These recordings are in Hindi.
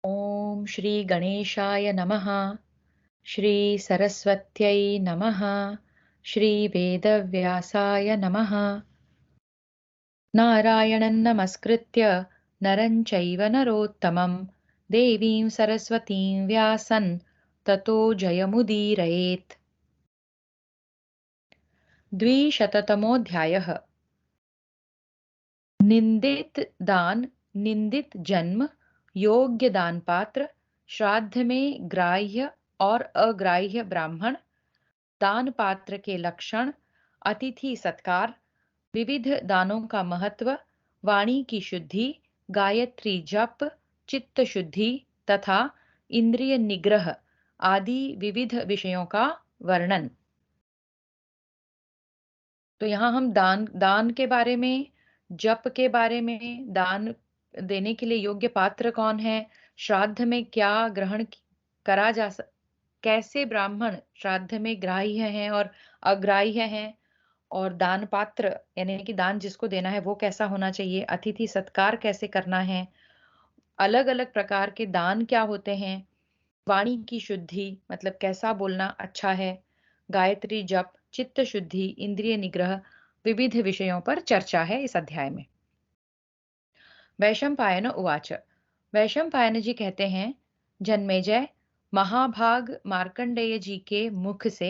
ॐ श्री गणेशाय नमः। श्री सरस्वत्यै नमः। श्री वेदव्यासाय नमः। नारायणं नमस्कृत्य नरं चैव नरोत्तमं देवीं सरस्वतीं व्यासं ततो जयमुदीरयेत्। 200तमोऽध्यायः। निंदित दान, निंदित जन्म, योग्य दान पात्र, श्राद्ध में ग्राह्य और अग्राह्य ब्राह्मण, दान पात्र के लक्षण, अतिथि सत्कार, विविध दानों का महत्व, वाणी की शुद्धि, गायत्री जप, चित्त शुद्धि तथा इंद्रिय निग्रह आदि विविध विषयों का वर्णन। तो यहाँ हम दान के बारे में, जप के बारे में, दान देने के लिए योग्य पात्र कौन है, श्राद्ध में क्या ग्रहण करा जा कैसे ब्राह्मण श्राद्ध में ग्राह्य हैं और अग्राह्य हैं, और दान पात्र यानी कि दान जिसको देना है वो कैसा होना चाहिए, अतिथि सत्कार कैसे करना है, अलग अलग प्रकार के दान क्या होते हैं, वाणी की शुद्धि मतलब कैसा बोलना अच्छा है, गायत्री जप, चित्त शुद्धि, इंद्रिय निग्रह, विविध विषयों पर चर्चा है इस अध्याय में। वैशंपायन उवाच। वैशंपायन जी कहते हैं, जन्मेजय, महाभाग मार्कंडेय जी के मुख से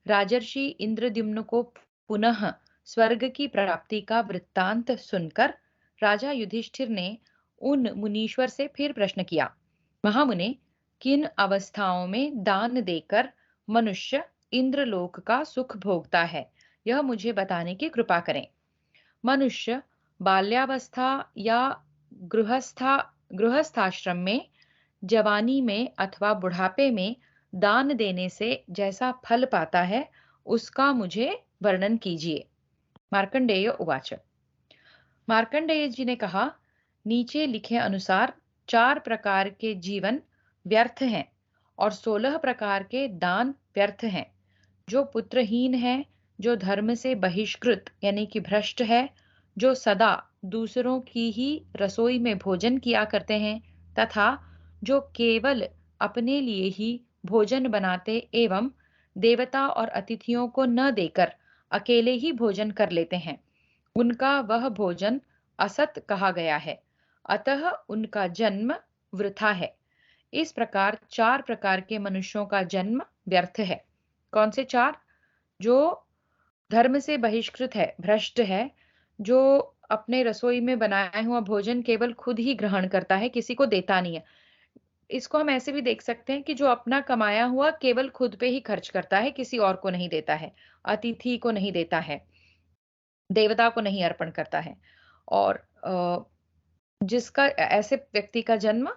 राजर्षि इंद्रद्युम्न को पुनः स्वर्ग की प्राप्ति का वृत्तांत सुनकर राजा युधिष्ठिर ने उन मुनीश्वर से फिर प्रश्न किया, महामुने, किन अवस्थाओं में दान देकर मनुष्य इंद्रलोक का सुख भोगता है, यह मुझे बताने की कृपा करें। मनुष्य बाल्यावस्था या गृहस्थाश्रम में, जवानी में अथवा बुढ़ापे में दान देने से जैसा फल पाता है उसका मुझे वर्णन कीजिए। मार्कंडेय उवाच। मार्कंडेय जी ने कहा, नीचे लिखे अनुसार 4 प्रकार के जीवन व्यर्थ हैं और 16 प्रकार के दान व्यर्थ हैं। जो पुत्रहीन है, जो धर्म से बहिष्कृत यानी कि भ्रष्ट है, जो सदा दूसरों की ही रसोई में भोजन किया करते हैं तथा जो केवल अपने लिए ही भोजन बनाते एवं देवता और अतिथियों को न देकर अकेले ही भोजन कर लेते हैं, उनका वह भोजन असत कहा गया है, अतः उनका जन्म वृथा है। इस प्रकार 4 प्रकार के मनुष्यों का जन्म व्यर्थ है। कौन से 4? जो धर्म से बहिष्कृत है, भ्रष्ट है, जो अपने रसोई में बनाया हुआ भोजन केवल खुद ही ग्रहण करता है, किसी को देता नहीं है। इसको हम ऐसे भी देख सकते हैं कि जो अपना कमाया हुआ केवल खुद पे ही खर्च करता है, किसी और को नहीं देता है, अतिथि को नहीं देता है, देवता को नहीं अर्पण करता है। और जिसका ऐसे व्यक्ति का जन्म,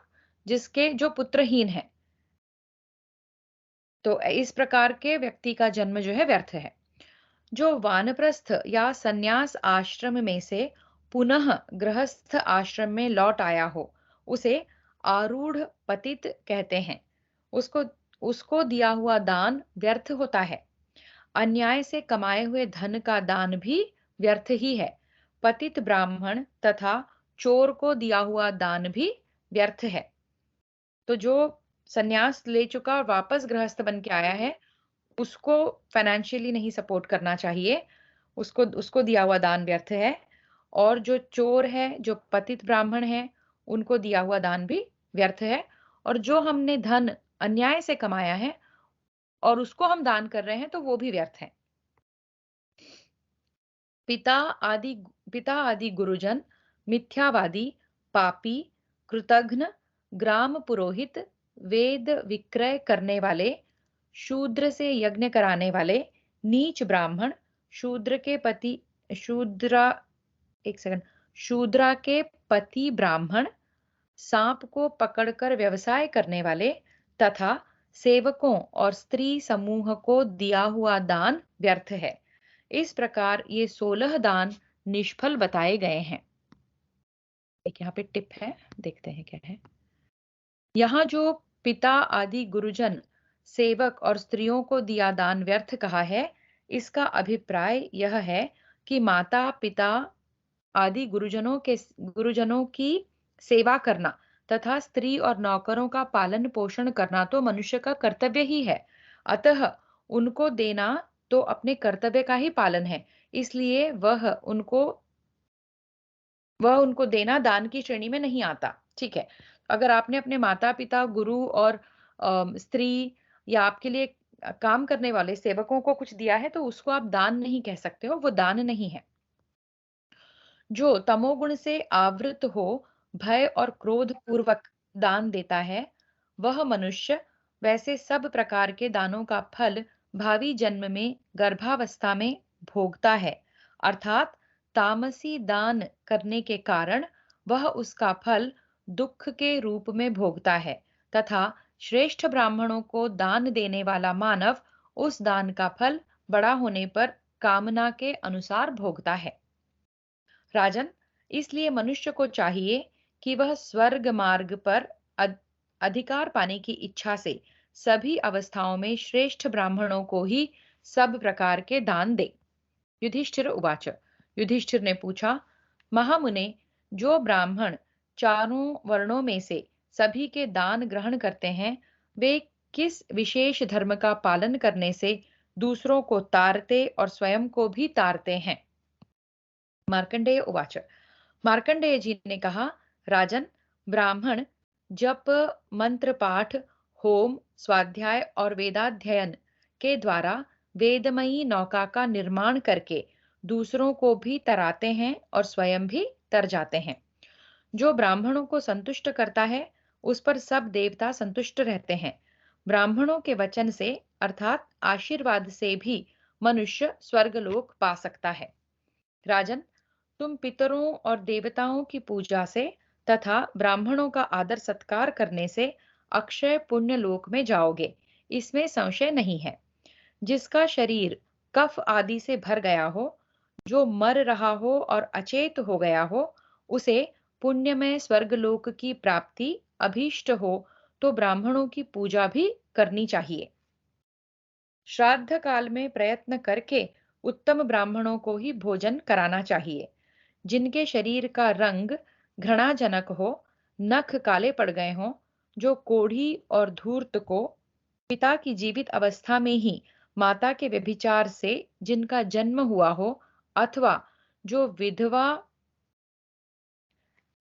जिसके जो पुत्रहीन है, तो इस प्रकार के व्यक्ति का जन्म जो है व्यर्थ है। जो वानप्रस्थ या सन्यास आश्रम में से पुनः गृहस्थ आश्रम में लौट आया हो, उसे आरूढ़ पतित कहते हैं। उसको उसको दिया हुआ दान व्यर्थ होता है। अन्याय से कमाए हुए धन का दान भी व्यर्थ ही है। पतित ब्राह्मण तथा चोर को दिया हुआ दान भी व्यर्थ है। तो जो सन्यास ले चुका और वापस गृहस्थ बन के आया है, उसको फाइनेंशियली नहीं सपोर्ट करना चाहिए, उसको उसको दिया हुआ दान व्यर्थ है। और जो चोर है, जो पतित ब्राह्मण है, उनको दिया हुआ दान भी व्यर्थ है। और जो हमने धन अन्याय से कमाया है और उसको हम दान कर रहे हैं, तो वो भी व्यर्थ है। पिता आदि पिता आदि गुरुजन, मिथ्यावादी, पापी, कृतघ्न, ग्राम पुरोहित, वेद विक्रय करने वाले, शूद्र से यज्ञ कराने वाले, नीच ब्राह्मण, शूद्र के पति शूद्रा एक सेकंड शूद्रा के पति ब्राह्मण, सांप को पकड़कर व्यवसाय करने वाले तथा सेवकों और स्त्री समूह को दिया हुआ दान व्यर्थ है। इस प्रकार ये 16 दान निष्फल बताए गए हैं। एक यहाँ पे टिप है, देखते हैं क्या है। यहाँ जो पिता आदि गुरुजन, सेवक और स्त्रियों को दिया दान व्यर्थ कहा है, इसका अभिप्राय यह है कि माता पिता आदि गुरुजनों की सेवा करना तथा स्त्री और नौकरों का पालन पोषण करना तो मनुष्य का कर्तव्य ही है। अतः उनको देना तो अपने कर्तव्य का ही पालन है। इसलिए वह उनको देना दान की श्रेणी में नहीं आता। ठीक है। अगर आपने अपने माता-पिता, गुरु और स्त्री या आपके लिए काम करने वाले सेवकों को कुछ दिया है, तो उसको आप दान नहीं कह सकते हो, वो दान नहीं है। जो तमोगुण से आवृत हो, भय और क्रोध पूर्वक दान देता है, वह मनुष्य वैसे सब प्रकार के दानों का फल भावी जन्म में गर्भावस्था में भोगता है। अर्थात तामसी दान करने के कारण वह उसका फल दुख के रूप में भोगता है, तथा श्रेष्ठ ब्राह्मणों को दान देने वाला मानव उस दान का फल बड़ा होने पर कामना के अनुसार भोगता है। राजन, इसलिए मनुष्य को चाहिए कि वह स्वर्ग मार्ग पर अध- अधिकार पाने की इच्छा से सभी अवस्थाओं में श्रेष्ठ ब्राह्मणों को ही सब प्रकार के दान दे। युधिष्ठिर उवाच। युधिष्ठिर ने पूछा, महामुने, जो ब्राह्मण चारों वर्णों में से सभी के दान ग्रहण करते हैं, वे किस विशेष धर्म का पालन करने से दूसरों को तारते और स्वयं को भी तारते हैं? मार्कंडेय उवाच। मार्कंडेय जी ने कहा, राजन, ब्राह्मण जप, मंत्र पाठ, होम, स्वाध्याय और वेदाध्ययन के द्वारा वेदमयी नौका का निर्माण करके दूसरों को भी तराते हैं और स्वयं भी तर जाते हैं। जो ब्राह्मणों को संतुष्ट करता है, उस पर सब देवता संतुष्ट रहते हैं। ब्राह्मणों के वचन से अर्थात आशीर्वाद से भी मनुष्य स्वर्गलोक पा सकता है। राजन, तुम पितरों और देवताओं की पूजा से तथा ब्राह्मणों का आदर सत्कार करने से अक्षय पुण्य लोक में जाओगे, इसमें संशय नहीं है। जिसका शरीर कफ आदि से भर गया हो, जो मर रहा हो और अचेत हो गया हो, उसे पुण्यमय स्वर्गलोक की प्राप्ति अभीष्ट हो, तो ब्राह्मणों की पूजा भी करनी चाहिए। श्राद्ध काल में प्रयत्न करके उत्तम ब्राह्मणों को ही भोजन कराना चाहिए। जिनके शरीर का रंग घृणाजनक हो, नख काले पड़ गए हों, जो कोढ़ी और धूर्त को पिता की जीवित अवस्था में ही माता के व्यभिचार से जिनका जन्म हुआ हो, अथवा जो विधवा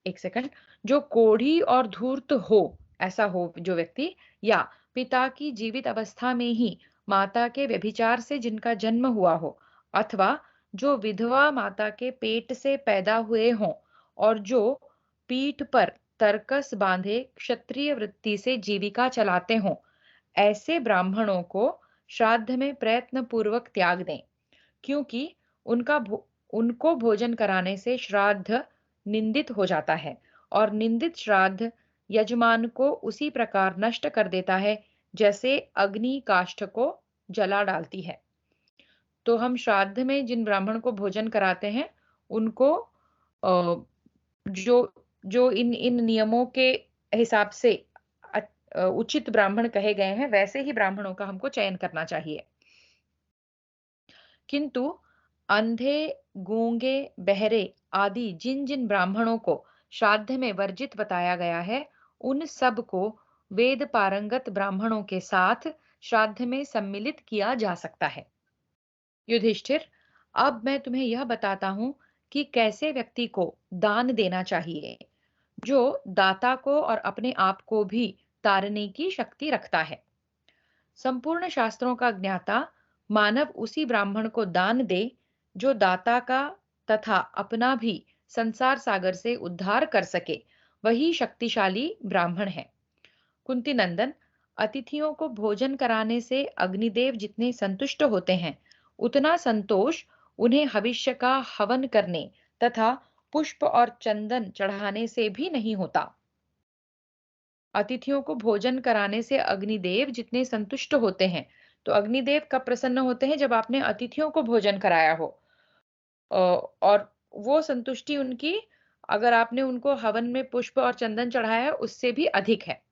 एक सेकंड जो कोढ़ी और धूर्त हो, ऐसा हो जो व्यक्ति, या पिता की जीवित अवस्था में ही माता के व्यभिचार से जिनका जन्म हुआ हो, अथवा जो विधवा माता के पेट से पैदा हुए हों और जो पीठ पर तरकस बांधे क्षत्रिय वृत्ति से जीविका चलाते हों, ऐसे ब्राह्मणों को श्राद्ध में प्रयत्न पूर्वक त्याग दें। क्योंकि उनको भोजन कराने से श्राद्ध निंदित हो जाता है, और निंदित श्राद्ध यजमान को उसी प्रकार नष्ट कर देता है जैसे अग्नि काष्ठ को जला डालती है। तो हम श्राद्ध में जिन ब्राह्मण को भोजन कराते हैं, उनको अ, जो जो इन इन नियमों के हिसाब से उचित ब्राह्मण कहे गए हैं, वैसे ही ब्राह्मणों का हमको चयन करना चाहिए। किंतु अंधे, गूंगे, बहरे आदि जिन जिन ब्राह्मणों को श्राद्ध में वर्जित बताया गया है, उन सब को वेद पारंगत ब्राह्मणों के साथ श्राद्ध में सम्मिलित किया जा सकता है। युधिष्ठिर, अब मैं तुम्हें यह बताता हूं कि कैसे व्यक्ति को दान देना चाहिए, जो दाता को और अपने आप को भी तारने की शक्ति रखता है। संपूर्ण शास्त्रों का ज्ञाता मानव उसी ब्राह्मण को दान दे जो दाता का तथा अपना भी संसार सागर से उद्धार कर सके, वही शक्तिशाली ब्राह्मण है। कुंती नंदन, अतिथियों को भोजन कराने से अग्निदेव जितने संतुष्ट होते हैं, उतना संतोष उन्हें भविष्य का हवन करने तथा पुष्प और चंदन चढ़ाने से भी नहीं होता। अतिथियों को भोजन कराने से अग्निदेव जितने संतुष्ट होते हैं, तो अग्निदेव कब प्रसन्न होते हैं? जब आपने अतिथियों को भोजन कराया हो। और वो संतुष्टि उनकी, अगर आपने उनको हवन में पुष्प और चंदन चढ़ाया है, उससे भी अधिक है।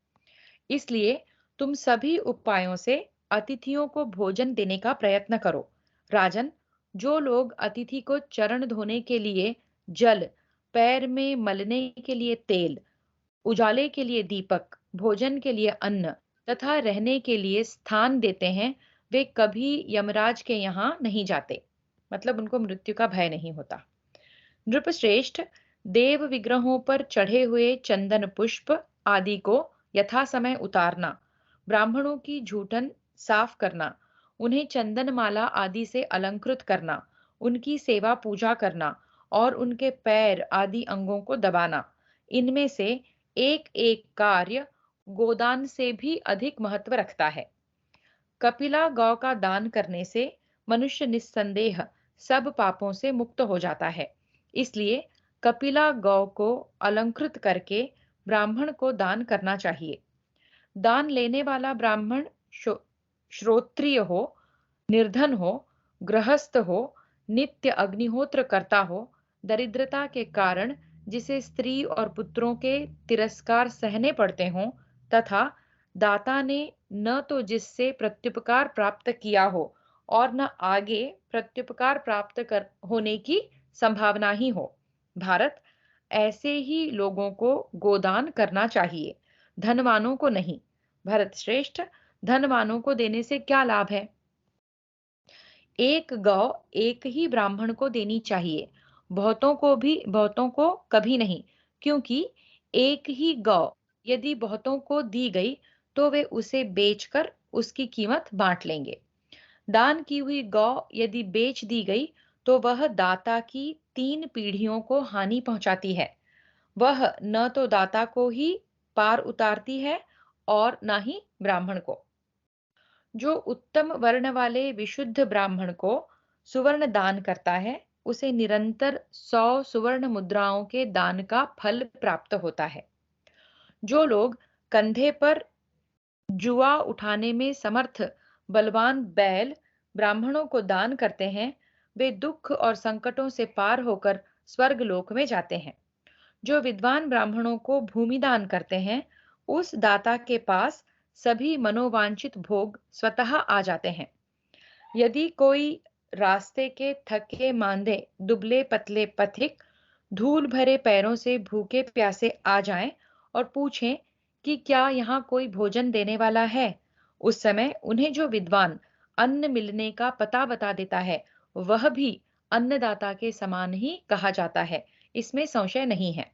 इसलिए तुम सभी उपायों से अतिथियों को भोजन देने का प्रयत्न करो। राजन, जो लोग अतिथि को चरण धोने के लिए जल, पैर में मलने के लिए तेल उजाले के लिए दीपक, भोजन के लिए अन्न तथा रहने के लिए स्थान देते हैं, वे कभी यमराज के यहाँ नहीं जाते। मतलब उनको मृत्यु का भय नहीं होता। नृपश्रेष्ठ, देव विग्रहों पर चढ़े हुए चंदन पुष्प आदि को यथा समय उतारना, ब्राह्मणों की जूठन साफ करना, उन्हें चंदन माला आदि से अलंकृत करना, उनकी सेवा पूजा करना और उनके पैर आदि अंगों को दबाना, इनमें से एक एक कार्य गोदान से भी अधिक महत्व रखता है। कपिला गौ का दान करने से मनुष्य निस्संदेह सब पापों से मुक्त हो जाता है। इसलिए कपिला गौ को अलंकृत करके ब्राह्मण को दान करना चाहिए। दान लेने वाला ब्राह्मण श्रोत्रिय हो, निर्धन हो, गृहस्थ हो, नित्य अग्निहोत्र करता हो, दरिद्रता के कारण जिसे स्त्री और पुत्रों के तिरस्कार सहने पड़ते हों, तथा दाता ने न तो जिससे प्रत्युपकार प्राप्त किया हो और न आगे प्रत्युपकार प्राप्त कर होने की संभावना ही हो। भारत, ऐसे ही लोगों को गोदान करना चाहिए, धनवानों को नहीं। भरत श्रेष्ठ, धनवानों को देने से क्या लाभ है? एक गौ एक ही ब्राह्मण को देनी चाहिए, बहुतों को कभी नहीं, क्योंकि एक ही गौ यदि बहुतों को दी गई तो वे उसे बेचकर उसकी कीमत बांट लेंगे। दान की हुई गौ यदि बेच दी गई तो वह दाता की 3 पीढ़ियों को हानि पहुंचाती है। वह न तो दाता को ही पार उतारती है और न ही ब्राह्मण को। जो उत्तम वर्ण वाले विशुद्ध ब्राह्मण को सुवर्ण दान करता है, उसे निरंतर 100 सुवर्ण मुद्राओं के दान का फल प्राप्त होता है। जो लोग कंधे पर जुआ उठाने में समर्थ बलवान बैल ब्राह्मणों को दान करते हैं, वे दुख और संकटों से पार होकर स्वर्ग लोक में जाते हैं। जो विद्वान ब्राह्मणों को भूमि दान करते हैं, उस दाता के पास सभी मनोवांछित भोग स्वतः आ जाते हैं। यदि कोई रास्ते के थके मांदे दुबले पतले पथिक धूल भरे पैरों से भूखे प्यासे आ जाएं और पूछें कि क्या यहाँ कोई भोजन देने वाला है, उस समय उन्हें जो विद्वान अन्न मिलने का पता बता देता है, वह भी अन्नदाता के समान ही कहा जाता है, इसमें संशय नहीं है।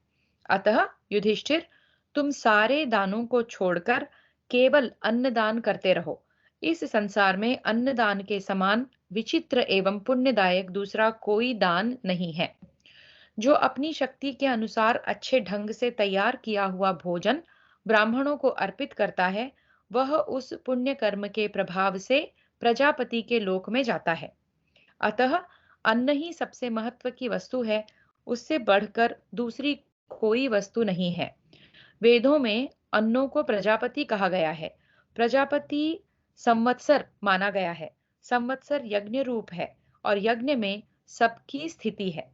अतः युधिष्ठिर, तुम सारे दानों को छोड़कर केवल अन्नदान करते रहो। इस संसार में अन्नदान के समान विचित्र एवं पुण्यदायक दूसरा कोई दान नहीं है। जो अपनी शक्ति के अनुसार अच्छे ढंग से तैयार किया हुआ भोजन ब्राह्मणों को अर्पित करता है, वह उस पुण्य कर्म के प्रभाव से प्रजापति के लोक में जाता है। अतः अन्न ही सबसे महत्व की वस्तु है, उससे बढ़कर दूसरी कोई वस्तु नहीं है। वेदों में अन्नों को प्रजापति कहा गया है। प्रजापति संवत्सर माना गया है। संवत्सर यज्ञ रूप है और यज्ञ में सबकी स्थिति है।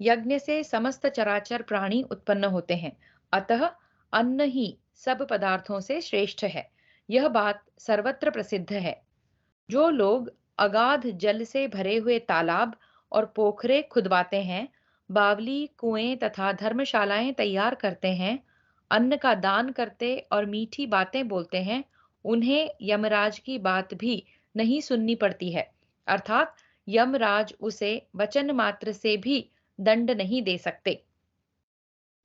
यज्ञ से समस्त चराचर प्राणी उत्पन्न होते हैं, अतः अन्न ही सब पदार्थों से श्रेष्ठ है। यह बात सर्वत्र प्रसिद्ध है। जो लोग अगाध जल से भरे हुए तालाब और पोखरे खुदवाते हैं, बावली कुएं तथा धर्मशालाएं तैयार करते हैं, अन्न का दान करते और मीठी बातें बोलते हैं, उन्हें यमराज की बात भी नहीं सुननी पड़ती है। अर्थात यमराज उसे वचन मात्र से भी दंड नहीं दे सकते।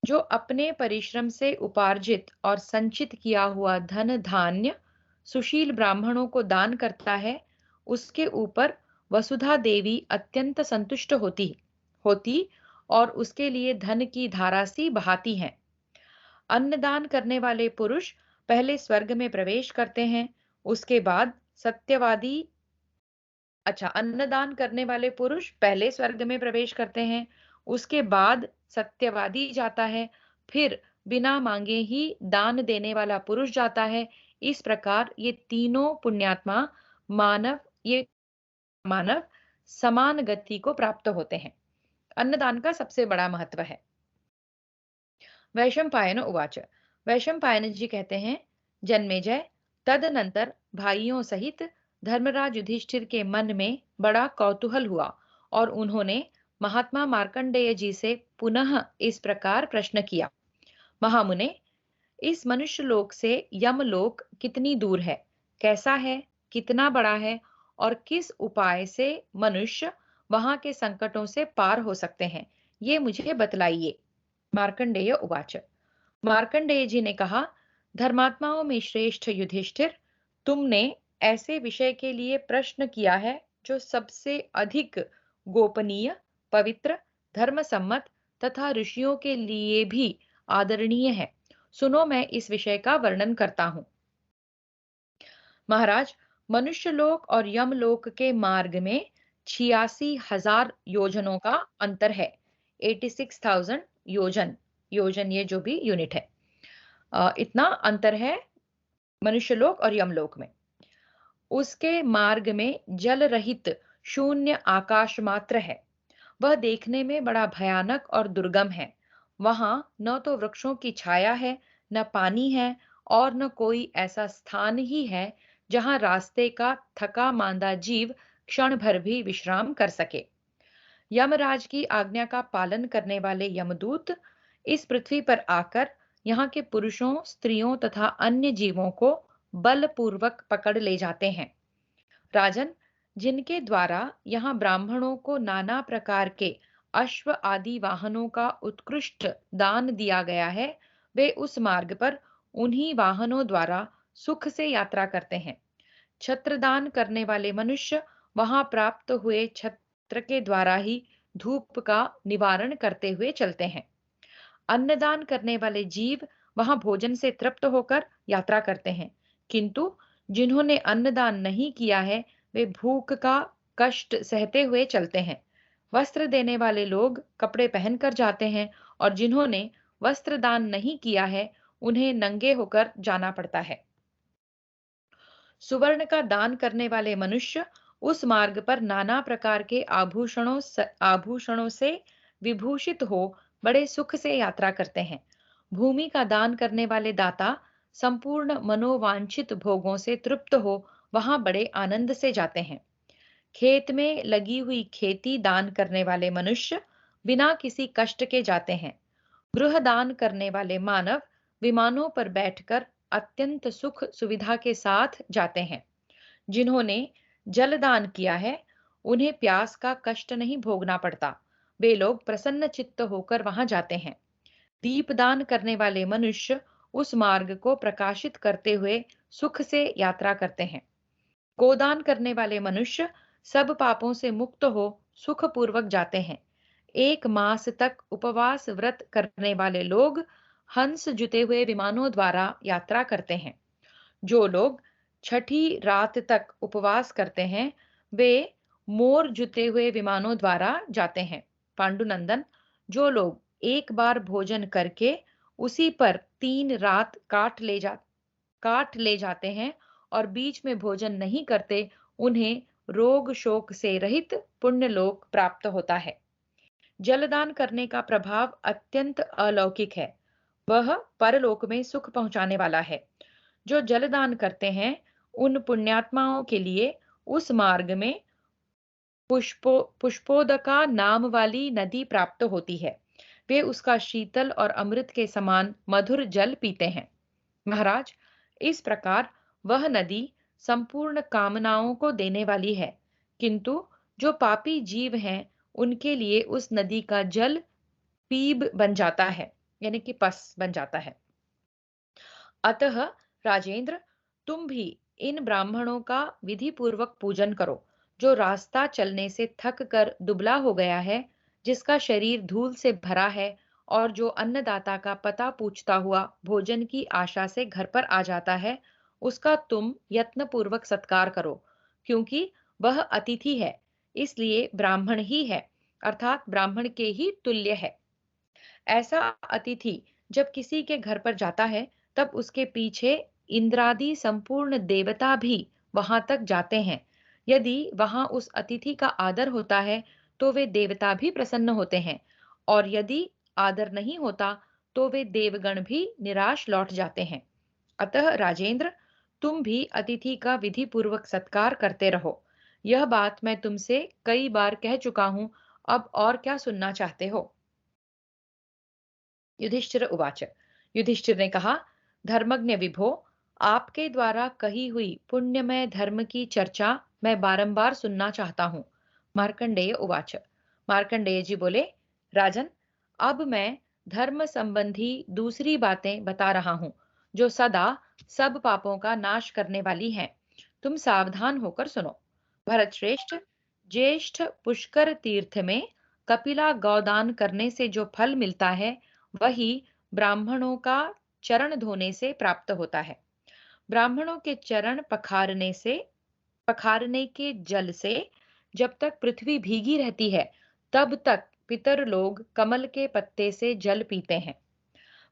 जो अपने परिश्रम से उपार्जित और संचित किया हुआ धन धान्य सुशील ब्राह्मणों को दान करता है, उसके ऊपर वसुधा देवी अत्यंत संतुष्ट होती और उसके लिए धन की धारा सी बहाती हैं। अन्नदान करने वाले पुरुष पहले स्वर्ग में प्रवेश करते हैं, उसके बाद सत्यवादी अन्नदान करने वाले पुरुष पहले स्वर्ग में प्रवेश करते हैं, उसके बाद सत्यवादी जाता है, फिर बिना मांगे ही दान देने वाला पुरुष जाता है। इस प्रकार ये तीनों पुण्यात्मा मानव ये मानव समान गति को प्राप्त होते हैं। अन्नदान का सबसे बड़ा महत्व है। वैशंपायन उवाच। वैशंपायन जी कहते हैं, जन्मेजय, तदनंतर भाइयों सहित धर्मराज युधिष्ठिर के मन में बड़ा कौतूहल हुआ और उन्होंने महात्मा मार्कंडेय जी से पुनः इस प्रकार प्रश्न किया। महामुने, इस मनुष्य लोक से यमलोक कितनी दूर है, कैसा है, कितना बड़ा है और किस उपाय से मनुष्य वहां के संकटों से पार हो सकते हैं, ये मुझे बतलाइए। मार्कंडेय उवाच। मार्कंडेय जी ने कहा, धर्मात्माओं में श्रेष्ठ युधिष्ठिर, तुमने ऐसे विषय के लिए प्रश्न किया है जो सबसे अधिक गोपनीय, पवित्र, धर्मसम्मत तथा ऋषियों के लिए भी आदरणीय है। सुनो, मैं इस विषय का वर्णन करता हूं। महाराज, मनुष्य लोक और यमलोक के मार्ग में 86,000 योजनों का अंतर है। 86,000 योजन, योजन ये जो भी यूनिट है, इतना अंतर है मनुष्य लोक और यमलोक में। उसके मार्ग में जल रहित शून्य आकाश मात्र है। वह देखने में बड़ा भयानक और दुर्गम है। वहां न तो वृक्षों की छाया है, न पानी है और न कोई ऐसा स्थान ही है जहां रास्ते का थका मांदा जीव क्षण भर भी विश्राम कर सके। यमराज की आज्ञा का पालन करने वाले यमदूत इस पृथ्वी पर आकर यहाँ के पुरुषों, स्त्रियों तथा अन्य जीवों को बलपूर्वक पकड़ ले जाते हैं। राजन, जिनके द्वारा यहाँ ब्राह्मणों को नाना प्रकार के अश्व आदि वाहनों का उत्कृष्ट दान दिया गया है, वे उस मार्ग पर उन्हीं वाहनों द्वारा सुख से यात्रा करते हैं। छत्रदान करने वाले मनुष्य वहां प्राप्त हुए छत्र के द्वारा ही धूप का निवारण करते हुए चलते हैं। अन्नदान करने वाले जीव वहां भोजन से तृप्त होकर यात्रा करते हैं, किंतु जिन्होंने अन्नदान नहीं किया है वे भूख का कष्ट सहते हुए चलते हैं। वस्त्र देने वाले लोग कपड़े पहनकर जाते हैं और जिन्होंने वस्त्र दान नहीं किया है उन्हें नंगे होकर जाना पड़ता है। सुवर्ण का दान करने वाले मनुष्य उस मार्ग पर नाना प्रकार के आभूषणों से विभूषित हो बड़े सुख से यात्रा करते हैं। भूमि का दान करने वाले दाता संपूर्ण मनोवांछित भोगों से तृप्त हो वहां बड़े आनंद से जाते हैं। खेत में लगी हुई खेती दान करने वाले मनुष्य बिना किसी कष्ट के जाते हैं। गृह दान करने वाले मानव विमानों पर बैठकर अत्यंत सुख सुविधा के साथ जाते हैं। जिन्होंने जल दान किया है उन्हें प्यास का कष्ट नहीं भोगना पड़ता। वे लोग प्रसन्न चित्त होकर वहां जाते हैं। दीपदान करने वाले मनुष्य उस मार्ग को प्रकाशित करते हुए सुख से यात्रा करते हैं। गोदान करने वाले मनुष्य सब पापों से मुक्त हो सुखपूर्वक जाते हैं। 1 मास तक उपवास व्रत करने वाले लोग हंस जुते हुए विमानों द्वारा यात्रा करते हैं। जो लोग छठी रात तक उपवास करते हैं वे मोर जुते हुए विमानों द्वारा जाते हैं। पांडुनंदन, जो लोग एक बार भोजन करके उसी पर 3 रात काट ले जाते हैं और बीच में भोजन नहीं करते, उन्हें रोग शोक से रहित पुण्य लोक प्राप्त होता है। जलदान करने का प्रभाव अत्यंत अलौकिक है। वह परलोक में सुख पहुंचाने वाला है। जो जलदान करते हैं उन पुण्यात्माओं के लिए उस मार्ग में पुष्पोदका नाम वाली नदी प्राप्त होती है। वे उसका शीतल और अमृत के समान मधुर जल पीते हैं। महाराज, इस प्रकार वह नदी संपूर्ण कामनाओं को देने वाली है, किंतु जो पापी जीव हैं उनके लिए उस नदी का जल पीब बन जाता है, यानी कि पस बन जाता है। अतः राजेंद्र, तुम भी इन ब्राह्मणों का विधि पूर्वक पूजन करो। जो रास्ता चलने से थक कर दुबला हो गया है, जिसका शरीर धूल से भरा है और जो अन्नदाता का पता पूछता हुआ भोजन की आशा से घर पर आ जाता है, उसका तुम यत्न पूर्वक सत्कार करो, क्योंकि वह अतिथि है, इसलिए ब्राह्मण ही है, अर्थात ब्राह्मण के ही तुल्य है। ऐसा अतिथि जब किसी के घर पर जाता है तब उसके पीछे इंद्रादि संपूर्ण देवता भी वहां तक जाते हैं। यदि वहां उस अतिथि का आदर होता है तो वे देवता भी प्रसन्न होते हैं, और यदि आदर नहीं होता तो वे देवगण भी निराश लौट जाते हैं। अतः राजेंद्र, तुम भी अतिथि का विधि पूर्वक सत्कार करते रहो। यह बात मैं तुमसे कई बार कह चुका हूं, अब और क्या सुनना चाहते हो? युधिष्ठिर उवाच। युधिष्ठिर ने कहा, धर्मज्ञ विभो, आपके द्वारा कही हुई पुण्यमय धर्म की चर्चा मैं बारंबार सुनना चाहता हूँ। मार्कंडेय उवाच। मार्कंडेय जी बोले, राजन, अब मैं धर्म संबंधी दूसरी बातें बता रहा हूँ, जो सदा सब पापों का नाश करने वाली हैं। तुम सावधान होकर सुनो। भरत श्रेष्ठ, ज्येष्ठ पुष्कर तीर्थ में कपिला गौदान करने से जो फल मिलता है, वही ब्राह्मणों का चरण धोने से प्राप्त होता है। ब्राह्मणों के चरण पखारने के जल से जब तक पृथ्वी भीगी रहती है, तब तक पितर लोग कमल के पत्ते से जल पीते हैं।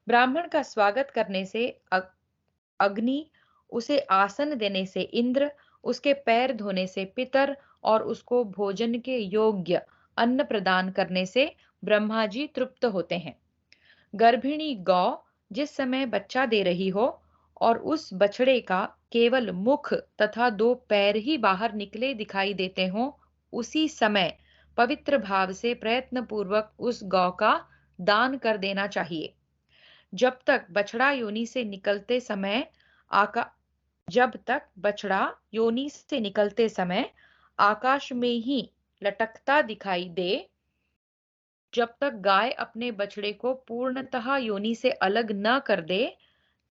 ब्राह्मण का स्वागत करने से अग्नि, उसे आसन देने से इंद्र, उसके पैर धोने से पितर और उसको भोजन के योग्य अन्न प्रदान करने से ब्रह्मा जी तृप्त होते हैं। गर्भिणी गौ जिस समय बच्चा दे रही हो और उस बछड़े का केवल मुख तथा दो पैर ही बाहर निकले दिखाई देते हों, उसी समय पवित्र भाव से प्रयत्न पूर्वक उस गौ का दान कर देना चाहिए। जब तक बछड़ा योनि से निकलते समय आका जब तक बछड़ा योनि से निकलते समय आकाश में ही लटकता दिखाई दे, जब तक गाय अपने बछड़े को पूर्णतः योनि से अलग न कर दे,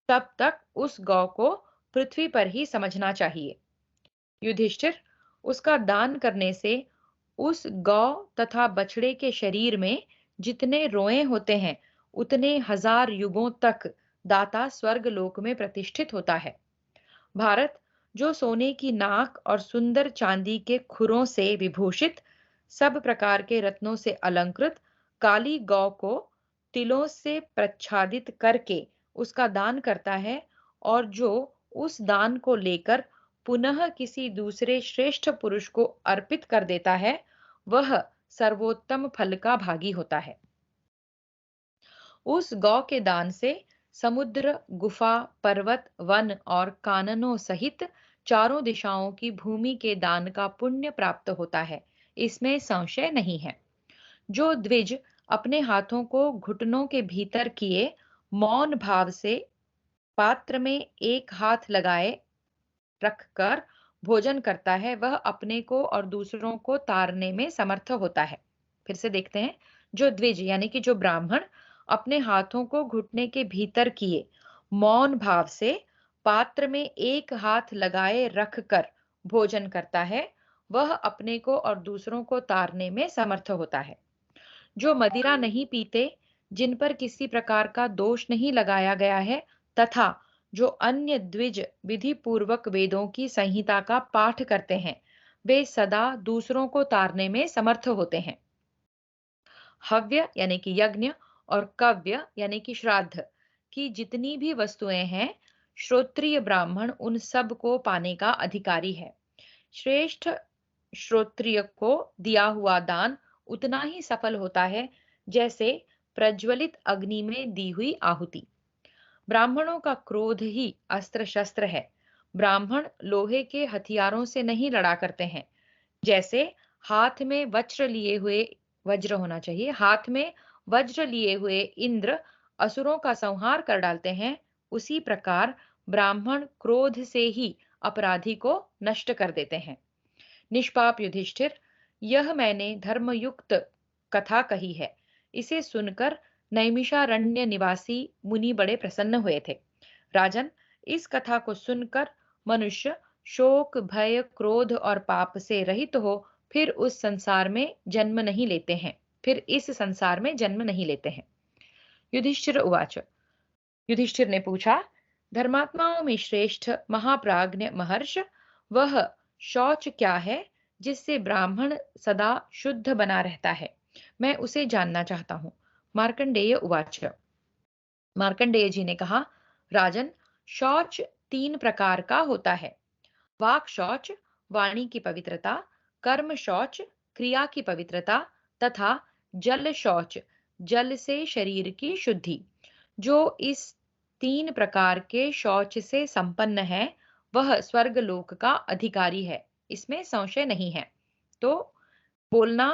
तब तक उस गौ को पृथ्वी पर ही समझना चाहिए। युधिष्ठिर, उसका दान करने से उस गौ तथा बछड़े के शरीर में जितने रोए होते हैं, उतने हजार युगों तक दाता स्वर्ग लोक में प्रतिष्ठित होता है। भारत, जो सोने की नाक और सुंदर चांदी के खुरों से विभूषित, सब प्रकार के रत्नों से अलंकृत काली गौ को तिलों से प्रच्छादित करके उसका दान करता है, और जो उस दान को लेकर पुनः किसी दूसरे श्रेष्ठ पुरुष को अर्पित कर देता है, वह सर्वोत्तम फल का भागी होता है। उस गौ के दान से समुद्र, गुफा, पर्वत, वन और काननों सहित चारों दिशाओं की भूमि के दान का पुण्य प्राप्त होता है, इसमें संशय नहीं है। जो द्विज अपने हाथों को घुटनों के भीतर किए मौन भाव से पात्र में एक हाथ लगाए रखकर भोजन करता है, वह अपने को और दूसरों को तारने में समर्थ होता है। फिर से देखते हैं। जो द्विज यानी कि जो ब्राह्मण अपने हाथों को घुटने के भीतर किए मौन भाव से पात्र में एक हाथ लगाए रखकर भोजन करता है, वह अपने को और दूसरों को तारने में समर्थ होता है। जो मदिरा नहीं पीते, जिन पर किसी प्रकार का दोष नहीं लगाया गया है, तथा जो अन्य द्विज विधि पूर्वक वेदों की संहिता का पाठ करते हैं, वे सदा दूसरों को तारने में समर्थ होते हैं। हव्य यानी कि यज्ञ और कव्य यानी कि श्राद्ध की जितनी भी वस्तुएं हैं, श्रोत्रिय ब्राह्मण उन सब को पाने का अधिकारी है। श्रेष्ठ श्रोत्रिय को दिया हुआ दान उतना ही सफल होता है, जैसे प्रज्वलित अग्नि में दी हुई आहुति। ब्राह्मणों का क्रोध ही अस्त्र शस्त्र है। ब्राह्मण लोहे के हथियारों से नहीं लड़ा करते हैं। जैसे हाथ में वज्र होना चाहिए, हाथ में वज्र लिए हुए इंद्र असुरों का संहार कर डालते हैं, उसी प्रकार ब्राह्मण क्रोध से ही अपराधी को नष्ट कर देते हैं। निष्पाप युधिष्ठिर, यह मैंने धर्मयुक्त कथा कही है। इसे सुनकर नैमिषारण्य निवासी मुनि बड़े प्रसन्न हुए थे। राजन, इस कथा को सुनकर मनुष्य शोक, भय, क्रोध और पाप से रहित हो फिर उस संसार में जन्म नहीं लेते हैं फिर इस संसार में जन्म नहीं लेते हैं। युधिष्ठिर उवाच। युधिष्ठिर ने पूछा, धर्मात्माओं में श्रेष्ठ महाप्राज्ञ महर्ष, वह शौच क्या है जिससे ब्राह्मण सदा शुद्ध बना रहता है? मैं उसे जानना चाहता हूँ। मार्कंडेय उवाच। मार्कंडेय जी ने कहा, राजन, शौच 3 प्रकार का होता है। वाक शौच, वाणी की पवित्रता, कर्म शौच, क्रिया की पवित्रता, तथा जल शौच, जल से शरीर की शुद्धि। जो इस 3 प्रकार के शौच से संपन्न है, वह स्वर्ग लोक का अधिकारी है, इसमें संशय नहीं है। तो बोलना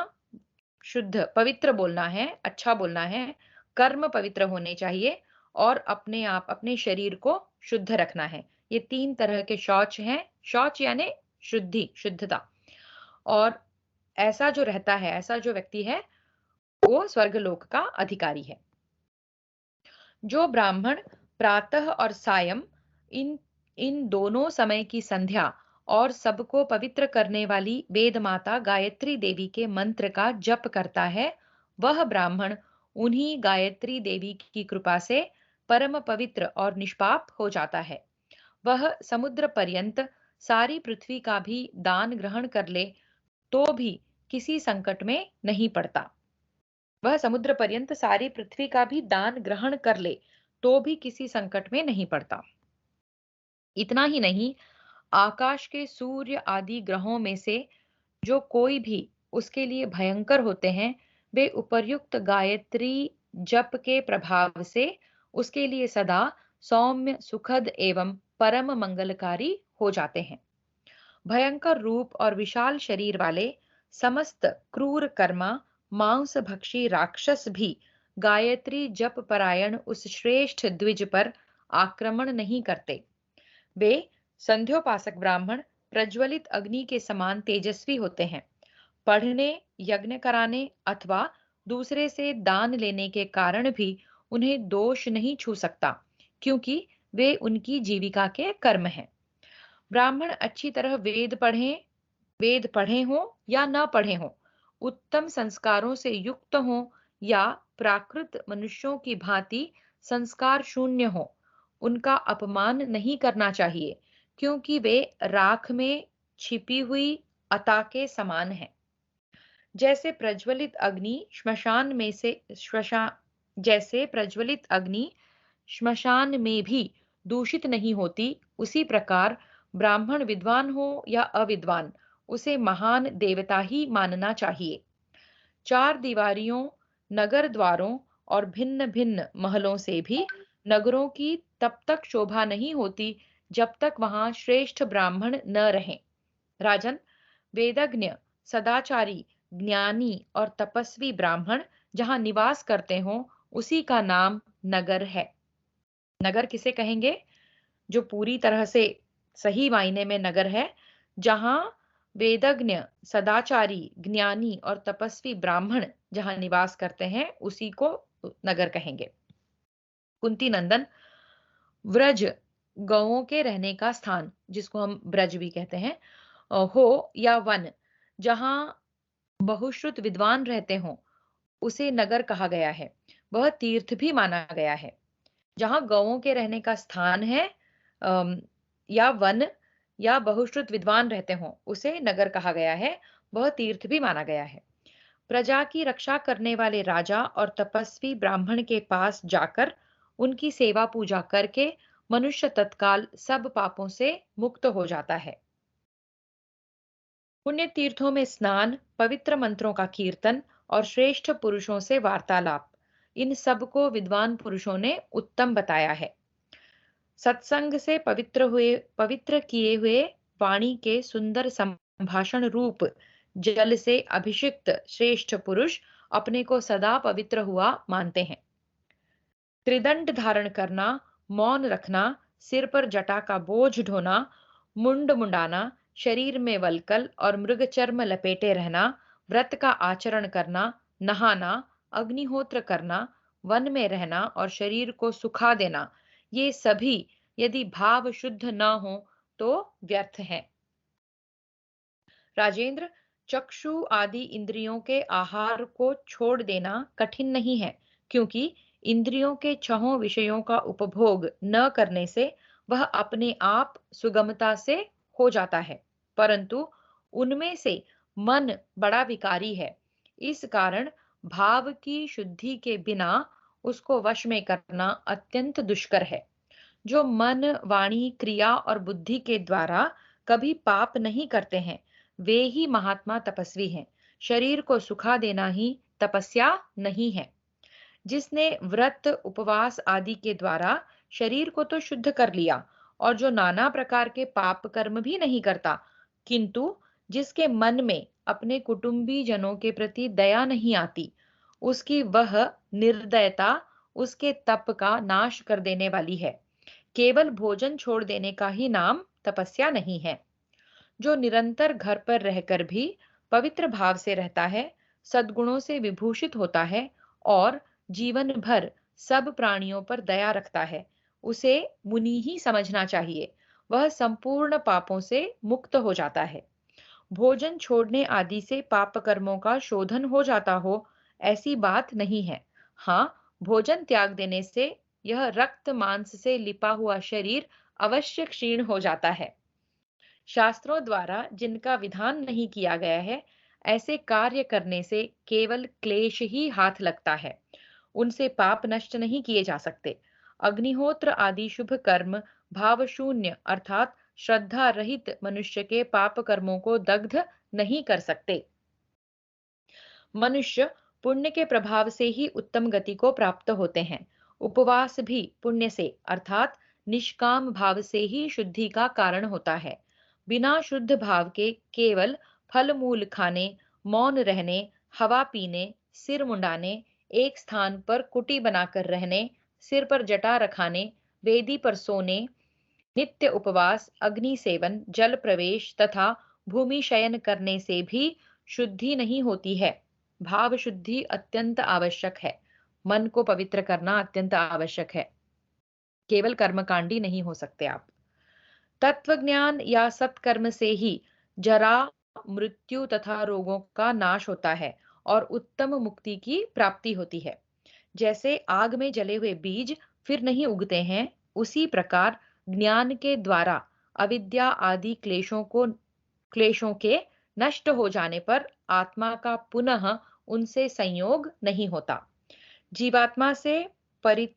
शुद्ध, पवित्र बोलना है, अच्छा बोलना है, कर्म पवित्र होने चाहिए और अपने आप अपने शरीर को शुद्ध रखना है। ये 3 तरह के शौच हैं। शौच यानी शुद्धता। और ऐसा जो रहता है, ऐसा जो व्यक्ति है, वो स्वर्गलोक का अधिकारी है। जो ब्राह्मण प्रातः और सायं इन इन दोनों समय की संध्या और सबको पवित्र करने वाली वेद माता गायत्री देवी के मंत्र का जप करता है, वह ब्राह्मण उन्हीं गायत्री देवी की कृपा से परम पवित्र और निष्पाप हो जाता है। वह समुद्र पर्यंत सारी पृथ्वी का भी दान ग्रहण कर ले तो भी किसी संकट में नहीं पड़ता। वह समुद्र पर्यंत सारी पृथ्वी का भी दान ग्रहण कर ले तो भी किसी संकट में नहीं पड़ता। इतना ही नहीं, आकाश के सूर्य आदि ग्रहों में से जो कोई भी उसके लिए भयंकर होते हैं, वे उपर्युक्त गायत्री जप के प्रभाव से उसके लिए सदा सौम्य, सुखद एवं परम मंगलकारी हो जाते हैं। भयंकर रूप और विशाल शरीर वाले समस्त क्रूर कर्मा मांसभक्षी राक्षस भी गायत्री जप परायण उस श्रेष्ठ द्विज पर आक्रमण नहीं करते। वे संध्योपासक ब्राह्मण प्रज्वलित अग्नि के समान तेजस्वी होते हैं। पढ़ने, यज्ञ कराने अथवा दूसरे से दान लेने के कारण भी उन्हें दोष नहीं छू सकता, क्योंकि वे उनकी जीविका के कर्म हैं। ब्राह्मण अच्छी तरह वेद पढ़े हों या न पढ़े हों, उत्तम संस्कारों से युक्त हों या प्राकृत मनुष्यों की भांति संस्कार शून्य हों, उनका अपमान नहीं करना चाहिए, क्योंकि वे राख में छिपी हुई अता के समान हैं। जैसे प्रज्वलित अग्नि श्मशान में से श्मशान जैसे प्रज्वलित अग्नि श्मशान में भी दूषित नहीं होती, उसी प्रकार ब्राह्मण विद्वान हो या अविद्वान, उसे महान देवता ही मानना चाहिए। चार दीवारियों, नगर द्वारों और भिन्न भिन्न महलों से भी नगरों की तब तक शोभा नहीं होती जब तक वहां श्रेष्ठ ब्राह्मण न रहें। राजन, वेदज्ञ, सदाचारी, ज्ञानी और तपस्वी ब्राह्मण जहां निवास करते हों, उसी का नाम नगर है। नगर किसे कहेंगे? जो पूरी तरह से सही मायने में नगर है, जहां वेदज्ञ, सदाचारी, ज्ञानी और तपस्वी ब्राह्मण जहां निवास करते हैं, उसी को नगर कहेंगे। कुंती नंदन, व्रज गौओं के रहने का स्थान, जिसको हम ब्रज भी कहते हैं, हो या वन जहां बहुश्रुत विद्वान रहते हों, उसे नगर कहा गया है। वह तीर्थ भी माना गया है। जहां गौओं के रहने का स्थान है, अम, या वन या बहुश्रुत विद्वान रहते हों, उसे नगर कहा गया है। वह तीर्थ भी माना गया है। प्रजा की रक्षा करने वाले राजा और तपस्वी ब्राह्मण के पास जाकर उनकी सेवा पूजा करके मनुष्य तत्काल सब पापों से मुक्त हो जाता है। पुण्य तीर्थों में स्नान, पवित्र मंत्रों का कीर्तन और श्रेष्ठ पुरुषों से वार्तालाप, इन सब को विद्वान पुरुषों ने उत्तम बताया है। सत्संग से पवित्र किए हुए वाणी के सुंदर संभाषण रूप जल से अभिषिक्त श्रेष्ठ पुरुष अपने को सदा पवित्र हुआ मानते हैं। त्रिदंड धारण करना, मौन रखना, सिर पर जटा का बोझ ढोना, मुंड मुंडाना, शरीर में वलकल और मृग चर्म लपेटे रहना, व्रत का आचरण करना, नहाना, अग्निहोत्र करना, वन में रहना और शरीर को सुखा देना, ये सभी यदि भाव शुद्ध न हो तो व्यर्थ हैं। राजेंद्र, चक्षु आदि इंद्रियों के आहार को छोड़ देना कठिन नहीं है, क्योंकि इंद्रियों के छहों विषयों का उपभोग न करने से वह अपने आप सुगमता से हो जाता है, परंतु उनमें से मन बड़ा विकारी है। इस कारण भाव की शुद्धि के बिना उसको वश में करना अत्यंत दुष्कर है। जो मन, वाणी, क्रिया और बुद्धि के द्वारा कभी पाप नहीं करते हैं, वे ही महात्मा तपस्वी हैं। शरीर को सुखा देना ही तपस्या नहीं है। जिसने व्रत, उपवास आदि के द्वारा शरीर को तो शुद्ध कर लिया और जो नाना प्रकार के पाप कर्म भी नहीं करता, किंतु जिसके मन में अपने कुटुंबी जनों के प्रति दया नहीं आती, उसकी वह निर्दयता उसके तप का नाश कर देने वाली है। केवल भोजन छोड़ देने का ही नाम तपस्या नहीं है। जो निरंतर घर पर रहकर भी पवित्र भाव से रहता है, सद्गुणों से विभूषित होता है और जीवन भर सब प्राणियों पर दया रखता है, उसे मुनि ही समझना चाहिए। वह संपूर्ण पापों से मुक्त हो जाता है। भोजन छोड़ने आदि से पाप कर्मों का शोधन हो जाता हो, ऐसी बात नहीं है। हाँ, भोजन त्याग देने से यह रक्त मांस से लिपा हुआ शरीर अवश्य क्षीण हो जाता है। शास्त्रों द्वारा जिनका विधान नहीं किया गया है, ऐसे कार्य करने से केवल क्लेश ही हाथ लगता है। उनसे पाप नष्ट नहीं किए जा सकते। अग्निहोत्र आदि शुभ कर्म भाव शून्य अर्थात श्रद्धा रहित मनुष्य के पाप कर्मों को दग्ध नहीं कर सकते। मनुष्य पुण्य के प्रभाव से ही उत्तम गति को प्राप्त होते हैं। उपवास भी पुण्य से अर्थात निष्काम भाव से ही शुद्धि का कारण होता है। बिना शुद्ध भाव के केवल फल मूल खाने, मौन रहने, हवा पीने, सिर मुंडाने, एक स्थान पर कुटी बनाकर रहने, सिर पर जटा रखाने, वेदी पर सोने, नित्य उपवास, अग्नि सेवन, जल प्रवेश तथा भूमि शयन करने से भी शुद्धि नहीं होती है। भाव शुद्धि अत्यंत आवश्यक है। मन को पवित्र करना अत्यंत आवश्यक है। केवल कर्मकांडी नहीं हो सकते आप। तत्व ज्ञान या सत्कर्म से ही जरा, मृत्यु तथा रोगों का नाश होता है और उत्तम मुक्ति की प्राप्ति होती है। जैसे आग में जले हुए बीज फिर नहीं उगते हैं, उसी प्रकार ज्ञान के द्वारा अविद्या आदि क्लेशों के नष्ट हो जाने पर आत्मा का पुनः उनसे संयोग नहीं होता। जीवात्मा से परि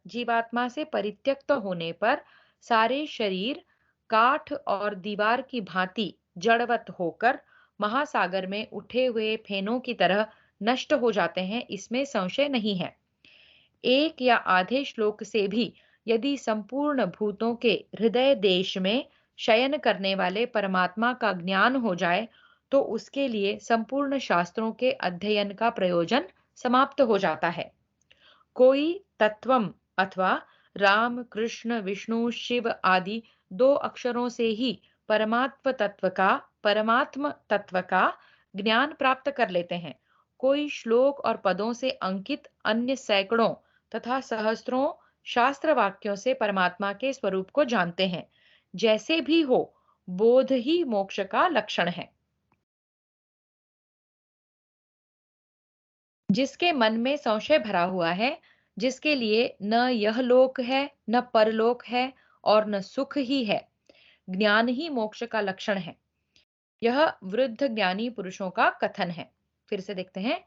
जीवात्मा से परित्यक्त होने पर सारे शरीर काठ और दीवार की भांति जड़वत होकर महासागर में उठे हुए फेनों की तरह नष्ट हो जाते हैं, इसमें संशय नहीं है। एक या आधे श्लोक से भी यदि संपूर्ण भूतों के हृदय देश में शयन करने वाले परमात्मा का ज्ञान हो जाए, तो उसके लिए संपूर्ण शास्त्रों के अध्ययन का प्रयोजन समाप्त हो जाता है। कोई तत्वम अथवा राम, कृष्ण, विष्णु, शिव आदि दो अक्षरों से ही परमात्म तत्व का ज्ञान प्राप्त कर लेते हैं। कोई श्लोक और पदों से अंकित अन्य सैकड़ों तथा सहस्त्रों शास्त्र वाक्यों से परमात्मा के स्वरूप को जानते हैं। जैसे भी हो, बोध ही मोक्ष का लक्षण है। जिसके मन में संशय भरा हुआ है, जिसके लिए न यह लोक है, न परलोक है और न सुख ही है, ज्ञान ही मोक्ष का लक्षण है। यह वृद्ध ज्ञानी पुरुषों का कथन है। फिर से देखते हैं।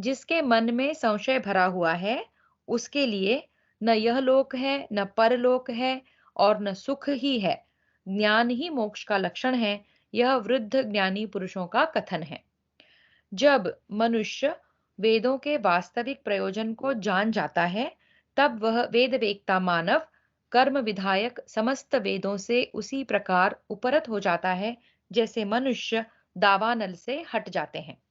जिसके मन में संशय भरा हुआ है, उसके लिए न यह लोक है, न परलोक है और न सुख ही है, ज्ञान ही मोक्ष का लक्षण है। यह वृद्ध ज्ञानी पुरुषों का कथन है। जब मनुष्य वेदों के वास्तविक प्रयोजन को जान जाता है, तब वह वेद वेत्ता मानव कर्म विधायक समस्त वेदों से उसी प्रकार उपरत हो जाता है, जैसे मनुष्य दावानल से हट जाते हैं।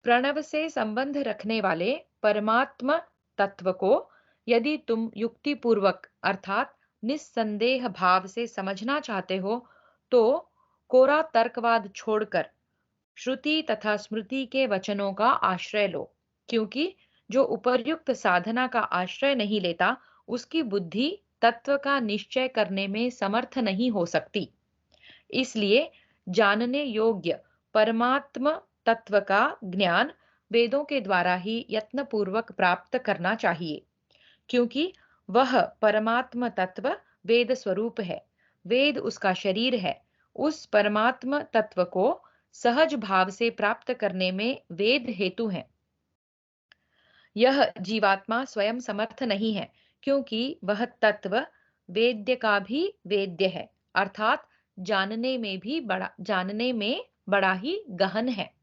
प्रणव से संबंध रखने वाले परमात्म तत्व को यदि तुम युक्ति पूर्वक अर्थात निस्संदेह भाव से समझना चाहते हो, तो कोरा तर्कवाद छोड़कर श्रुति तथा स्मृति के वचनों का आश्रय लो। क्योंकि जो उपर्युक्त साधना का आश्रय नहीं लेता, उसकी बुद्धि तत्व का निश्चय करने में समर्थ नहीं हो सकती। इसलिए जानने योग्य परमात्म तत्व का ज्ञान वेदों के द्वारा ही यत्न पूर्वक प्राप्त करना चाहिए। क्योंकि वह परमात्म तत्व वेद स्वरूप है, वेद उसका शरीर है। उस परमात्म तत्व को सहज भाव से प्राप्त करने में वेद हेतु हैं। यह जीवात्मा स्वयं समर्थ नहीं है, क्योंकि वह तत्व वेद्य का भी वेद्य है, अर्थात जानने में बड़ा ही गहन है।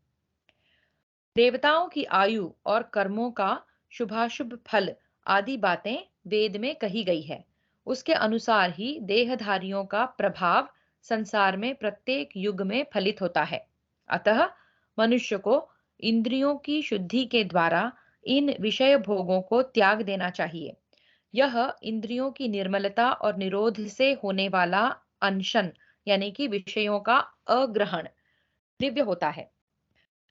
देवताओं की आयु और कर्मों का शुभाशुभ फल आदि बातें वेद में कही गई है। उसके अनुसार ही देहधारियों का प्रभाव संसार में प्रत्येक युग में फलित होता है। अतः मनुष्य को इंद्रियों की शुद्धि के द्वारा इन विषय भोगों को त्याग देना चाहिए। यह इंद्रियों की निर्मलता और निरोध से होने वाला अनशन यानी कि विषयों का अग्रहण दिव्य होता है।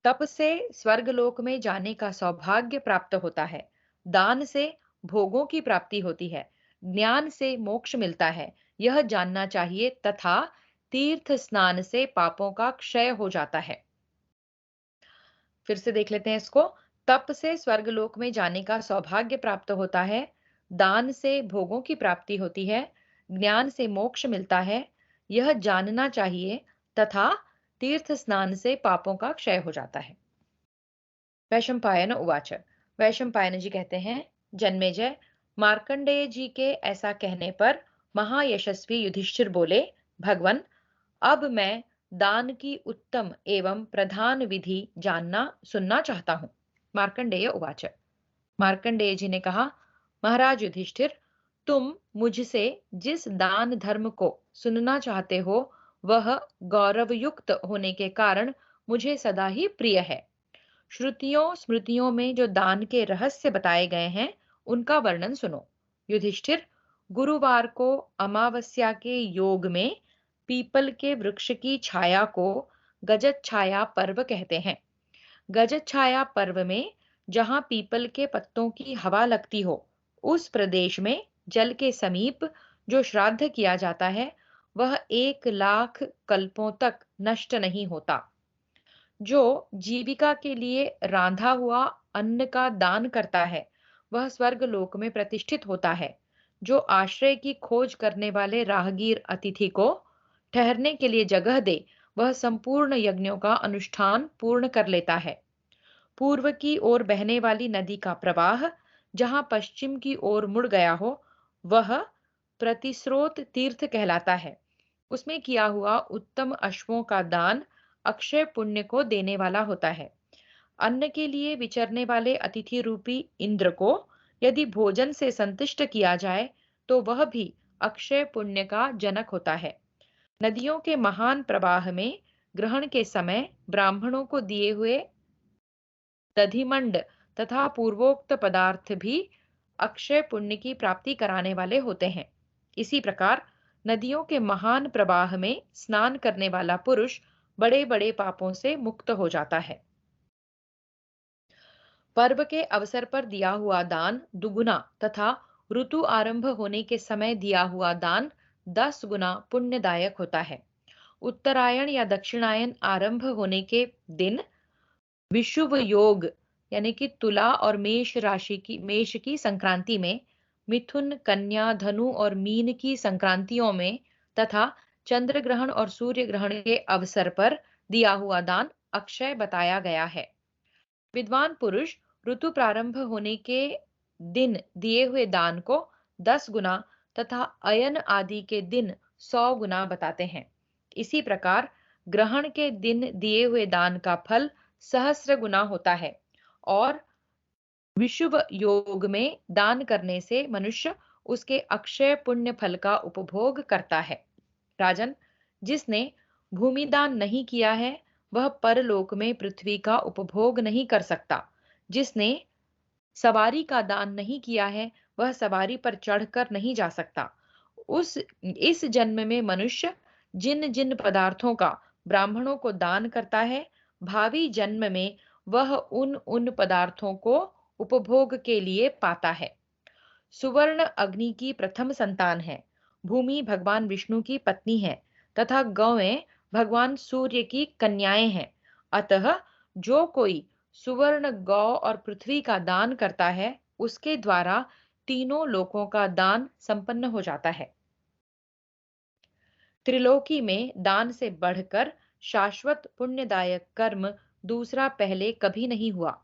तप से स्वर्गलोक में जाने का सौभाग्य प्राप्त होता है। दान से भोगों की प्राप्ति होती है। ज्ञान से मोक्ष मिलता है, यह जानना चाहिए, तथा तीर्थ स्नान से पापों का क्षय हो जाता है। फिर से देख लेते हैं इसको। तप से स्वर्गलोक में जाने का सौभाग्य प्राप्त होता है। दान से भोगों की प्राप्ति होती है। ज्ञान से मोक्ष मिलता है, यह जानना चाहिए, तथा तीर्थ स्नान से पापों का क्षय हो जाता है। वैशंपायन उवाच। वैशंपायन जी कहते हैं, जन्मेजय, मार्कंडेय जी के ऐसा कहने पर महायशस्वी युधिष्ठिर बोले, भगवन, अब मैं दान की उत्तम एवं प्रधान विधि जानना सुनना चाहता हूँ। मार्कंडेय उवाच। मार्कंडेय जी ने कहा, महाराज युधिष्ठिर, तुम मुझसे जिस दान धर्म को सुनना चाहते हो वह गौरवयुक्त होने के कारण मुझे सदा ही प्रिय है। श्रुतियों स्मृतियों में जो दान के रहस्य बताए गए हैं उनका वर्णन सुनो। युधिष्ठिर, गुरुवार को अमावस्या के योग में पीपल के वृक्ष की छाया को गजत छाया पर्व कहते हैं। गजत छाया पर्व में जहां पीपल के पत्तों की हवा लगती हो, उस प्रदेश में जल के समीप जो श्राद्ध किया जाता है वह 1 लाख कल्पों तक नष्ट नहीं होता। जो जीविका के लिए रांधा हुआ अन्न का दान करता है वह स्वर्ग लोक में प्रतिष्ठित होता है। जो आश्रय की खोज करने वाले राहगीर अतिथि को ठहरने के लिए जगह दे वह संपूर्ण यज्ञों का अनुष्ठान पूर्ण कर लेता है। पूर्व की ओर बहने वाली नदी का प्रवाह जहां पश्चिम की ओर मुड़ गया हो वह प्रतिस्रोत तीर्थ कहलाता है। उसमें किया हुआ उत्तम अश्वों का दान अक्षय पुण्य को देने वाला होता है। अन्न के लिए विचरने वाले अतिथि रूपी इंद्र को यदि भोजन से संतुष्ट किया जाए तो वह भी अक्षय पुण्य का जनक होता है। नदियों के महान प्रवाह में ग्रहण के समय ब्राह्मणों को दिए हुए दधिमंड तथा पूर्वोक्त पदार्थ भी अक्षय पुण्य की प्राप्ति कराने वाले होते हैं। इसी प्रकार नदियों के महान प्रवाह में स्नान करने वाला पुरुष बड़े बड़े पापों से मुक्त हो जाता है। पर्व के अवसर पर दिया हुआ दान दुगुना तथा ऋतु आरंभ होने के समय दिया हुआ दान 10 गुना पुण्यदायक होता है। उत्तरायण या दक्षिणायन आरंभ होने के दिन विषुव योग यानी कि तुला और मेष की संक्रांति में, मिथुन, कन्या, धनु और मीन की संक्रांतियों में तथा चंद्र ग्रहण और सूर्य ग्रहण के अवसर पर दिया हुआ दान अक्षय बताया गया है। विद्वान पुरुष ऋतु प्रारंभ होने के दिन दिए हुए दान को 10 गुना तथा अयन आदि के दिन 100 गुना बताते हैं। इसी प्रकार ग्रहण के दिन दिए हुए दान का फल सहस्र गुना होता है और विशुभ योग में दान करने से मनुष्य उसके अक्षय पुण्य फल का उपभोग करता है। राजन, जिसने भूमि दान नहीं किया है वह परलोक में पृथ्वी का उपभोग नहीं कर सकता। जिसने सवारी का दान नहीं किया है वह सवारी पर चढ़कर नहीं जा सकता। उस इस जन्म में मनुष्य जिन जिन पदार्थों का ब्राह्मणों को दान करता है, भावी जन्म में वह उन उन पदार्थों को उपभोग के लिए पाता है। सुवर्ण अग्नि की प्रथम संतान है। भूमि भगवान विष्णु की पत्नी है तथा गौएं भगवान सूर्य की कन्याएं हैं। अतः जो कोई सुवर्ण, गौ और पृथ्वी का दान करता है उसके द्वारा तीनों लोकों का दान संपन्न हो जाता है। त्रिलोकी में दान से बढ़कर शाश्वत पुण्यदायक कर्म दूसरा पहले कभी नहीं हुआ।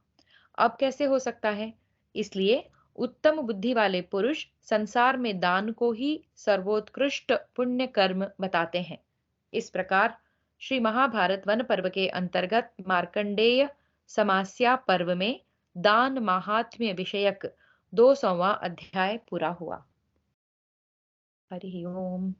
अब कैसे हो सकता है? इसलिए उत्तम बुद्धि वाले पुरुष संसार में दान को ही सर्वोत्कृष्ट पुण्य कर्म बताते हैं। इस प्रकार श्री महाभारत वन पर्व के अंतर्गत मार्कंडेय समास्या पर्व में दान महात्म्य विषयक 200वां अध्याय पूरा हुआ। हरि ओम।